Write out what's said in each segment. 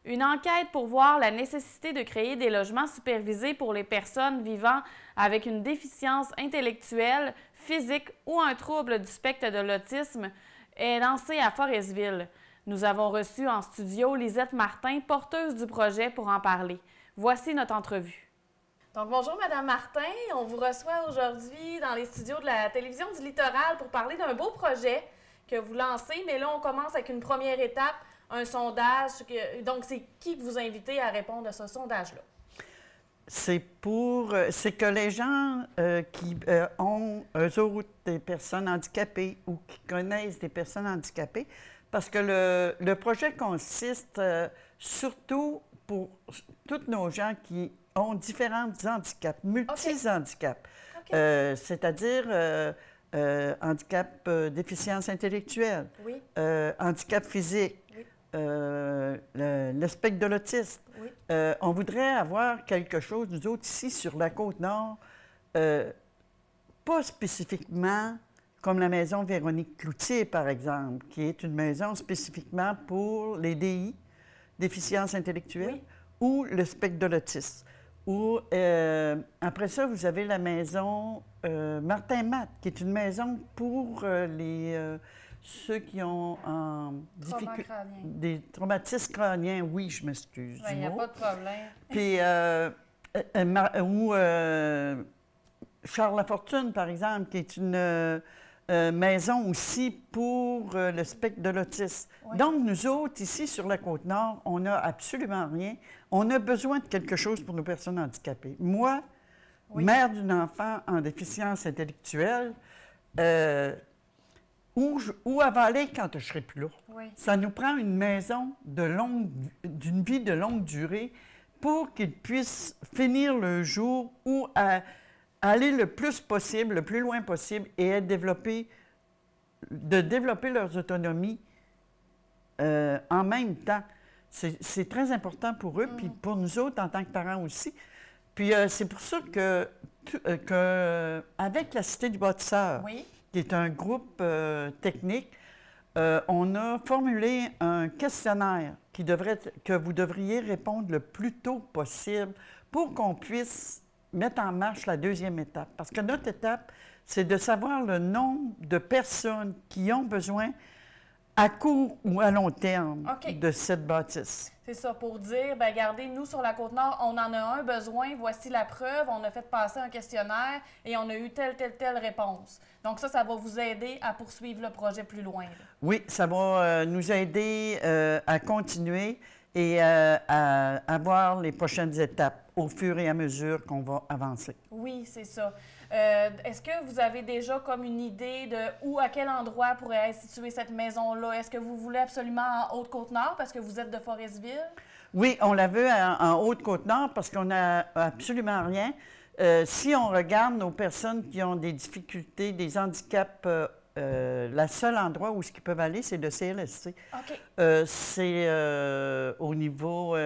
Une enquête pour voir la nécessité de créer des logements supervisés pour les personnes vivant avec une déficience intellectuelle, physique ou un trouble du spectre de l'autisme est lancée à Forestville. Nous avons reçu en studio Lisette Martin, porteuse du projet, pour en parler. Voici notre entrevue. Donc, bonjour Madame Martin, on vous reçoit aujourd'hui dans les studios de la télévision du Littoral pour parler d'un beau projet que vous lancez, mais là on commence avec une première étape, un sondage. Donc, c'est qui que vous invitez à répondre à ce sondage-là? C'est que les gens qui ont, eux autres, des personnes handicapées ou qui connaissent des personnes handicapées, parce que le projet consiste surtout pour tous nos gens qui ont différents handicaps, multi-handicaps, c'est-à-dire handicap, déficience intellectuelle, Oui. handicap physique, Oui. le spectre de l'autisme. Oui. On voudrait avoir quelque chose, nous autres, ici, sur la Côte-Nord, pas spécifiquement comme la maison Véronique Cloutier, par exemple, qui est une maison spécifiquement pour les DI, déficience intellectuelle, Oui. ou le spectre de l'autisme. Ou, après ça, vous avez la maison Martin Matt, qui est une maison pour ceux qui ont des traumatismes crâniens. Oui, je m'excuse. Il n'y a pas de problème. Puis, Charles Lafortune, par exemple, qui est une maison aussi pour le spectre de l'autisme. Oui. Donc, nous autres, ici, sur la Côte-Nord, on n'a absolument rien. On a besoin de quelque chose pour nos personnes handicapées. Moi, mère d'une enfant en déficience intellectuelle, où elle va aller quand je ne serai plus là? Oui. Ça nous prend une maison d'une vie de longue durée pour qu'ils puissent finir le jour ou aller le plus possible, le plus loin possible et développer leur autonomie en même temps. C'est très important pour eux, puis pour nous autres en tant que parents aussi. Puis c'est pour ça que avec la Cité du bâtisseur, qui est un groupe technique, on a formulé un questionnaire que vous devriez répondre le plus tôt possible pour qu'on puisse mettre en marche la deuxième étape. Parce que notre étape, c'est de savoir le nombre de personnes qui ont besoin à court ou à long terme de cette bâtisse. C'est ça, pour dire, bien, regardez, nous, sur la Côte-Nord, on en a un besoin, voici la preuve, on a fait passer un questionnaire et on a eu telle réponse. Donc ça va vous aider à poursuivre le projet plus loin. Là. Oui, ça va nous aider à continuer et à avoir les prochaines étapes au fur et à mesure qu'on va avancer. Oui, c'est ça. Est-ce que vous avez déjà comme une idée de où, à quel endroit pourrait être située cette maison-là? Est-ce que vous voulez absolument en Haute-Côte-Nord parce que vous êtes de Forestville? Oui, on la veut en Haute-Côte-Nord parce qu'on n'a absolument rien. Si on regarde nos personnes qui ont des difficultés, des handicaps, le seul endroit où ils peuvent aller, c'est le CLSC. OK. C'est au niveau...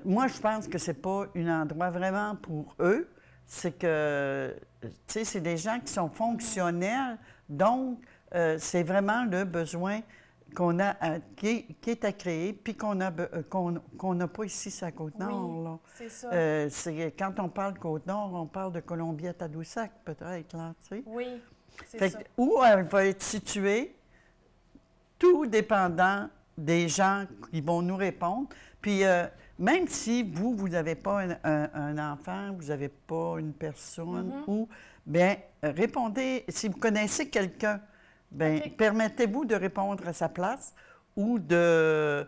moi, je pense que c'est pas un endroit vraiment pour eux. C'est que, tu sais, c'est des gens qui sont fonctionnels. Donc, c'est vraiment le besoin qu'on a qui est à créer, puis qu'on n'a pas ici sur la Côte-Nord. Oui, c'est ça. Quand on parle Côte-Nord, on parle de Colombie-Tadoussac, peut-être, là, tu sais. Oui, c'est ça. Où elle va être située, tout dépendant des gens qui vont nous répondre. Puis, même si vous n'avez pas un enfant, vous n'avez pas une personne, ou, bien, répondez, si vous connaissez quelqu'un, bien, permettez-vous de répondre à sa place ou de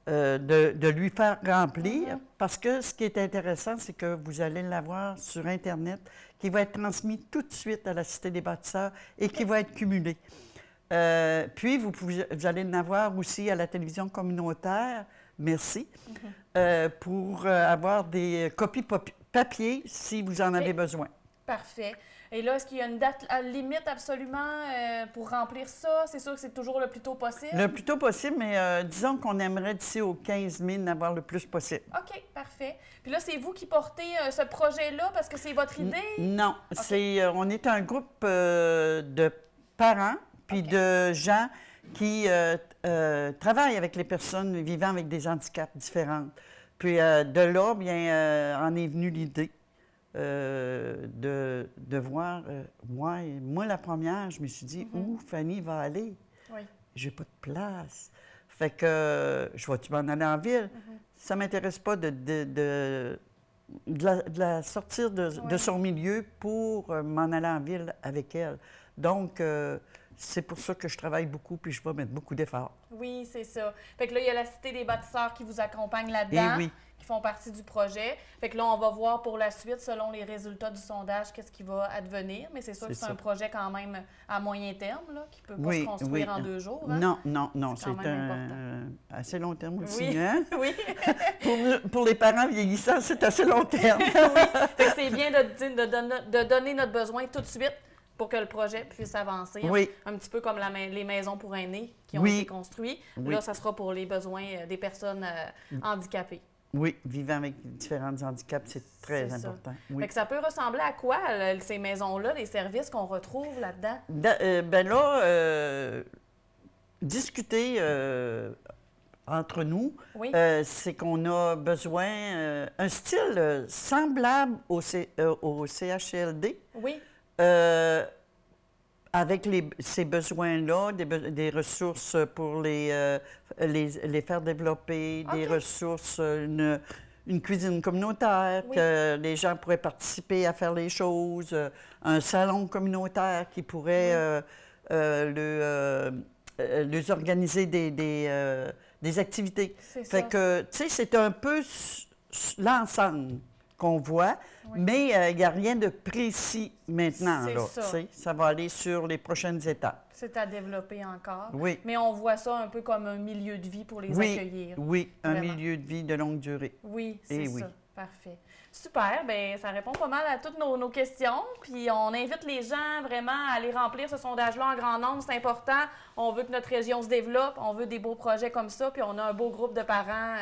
lui faire remplir, parce que ce qui est intéressant, c'est que vous allez l'avoir sur Internet, qui va être transmis tout de suite à la Cité des bâtisseurs et qui va être cumulé. Puis, vous allez l'avoir aussi à la télévision communautaire, merci, pour avoir des copies papier si vous en avez besoin. Parfait. Et là, est-ce qu'il y a une date limite absolument pour remplir ça? C'est sûr que c'est toujours le plus tôt possible? Le plus tôt possible, mais disons qu'on aimerait d'ici au 15 000 avoir le plus possible. OK, parfait. Puis là, c'est vous qui portez ce projet-là parce que c'est votre idée? Non, on est un groupe de parents puis de gens qui travaille avec les personnes vivant avec des handicaps différents. Puis de là, bien, en est venue l'idée de voir. Moi, la première, je me suis dit, où Fanny va aller? Oui. J'ai pas de place. Fait que je vais-tu m'en aller en ville? Ça m'intéresse pas de la sortir de son milieu pour m'en aller en ville avec elle. Donc, c'est pour ça que je travaille beaucoup puis je vais mettre beaucoup d'efforts. Oui, c'est ça. Fait que là, il y a la Cité des bâtisseurs qui vous accompagne là-dedans, oui. qui font partie du projet. Fait que là, on va voir pour la suite, selon les résultats du sondage, qu'est-ce qui va advenir. Mais c'est sûr que c'est un projet quand même à moyen terme, là, qui peut pas se construire en 2 jours. Hein? Non. C'est assez long terme aussi. Oui, hein? oui. pour les parents vieillissants, c'est assez long terme. Oui. Fait que c'est bien de donner notre besoin tout de suite pour que le projet puisse avancer. Oui. Un petit peu comme les maisons pour aînés qui ont été construites. Oui. Là, ça sera pour les besoins des personnes handicapées. Oui, vivant avec différents handicaps, c'est très important. Oui. Fait que ça peut ressembler à quoi, ces maisons-là, les services qu'on retrouve là-dedans? Ben là, discuter entre nous, c'est qu'on a besoin un style semblable au CHLD. Oui. Avec ces besoins-là, des ressources pour les faire développer, des ressources, une cuisine communautaire, que les gens pourraient participer à faire les choses, un salon communautaire qui pourrait les organiser des activités. Fait que, tu sais, c'est un peu l'ensemble qu'on voit, mais il n'y a rien de précis maintenant. Là, ça va aller sur les prochaines étapes. C'est à développer encore. Oui. Mais on voit ça un peu comme un milieu de vie pour les accueillir. Oui, un milieu de vie de longue durée. Oui, c'est ça. Parfait. Super, bien, ça répond pas mal à toutes nos questions. Puis on invite les gens vraiment à aller remplir ce sondage-là en grand nombre. C'est important. On veut que notre région se développe. On veut des beaux projets comme ça. Puis on a un beau groupe de parents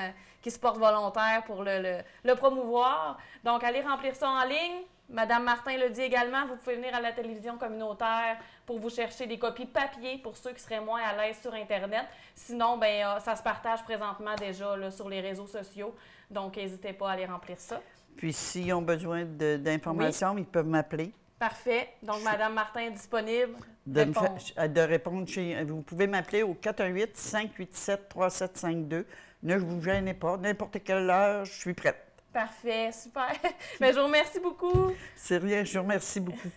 qui se portent volontaires pour le promouvoir. Donc, allez remplir ça en ligne. Madame Martin le dit également, vous pouvez venir à la télévision communautaire pour vous chercher des copies papier pour ceux qui seraient moins à l'aise sur Internet. Sinon, bien, ça se partage présentement déjà là, sur les réseaux sociaux. Donc, n'hésitez pas à aller remplir ça. Puis, s'ils ont besoin d'informations, ils peuvent m'appeler. Parfait. Donc, Mme Martin est disponible de répondre vous pouvez m'appeler au 418-587-3752. Ne vous gênez pas. N'importe quelle heure, je suis prête. Parfait. Super. Mais je vous remercie beaucoup. C'est rien. Je vous remercie beaucoup.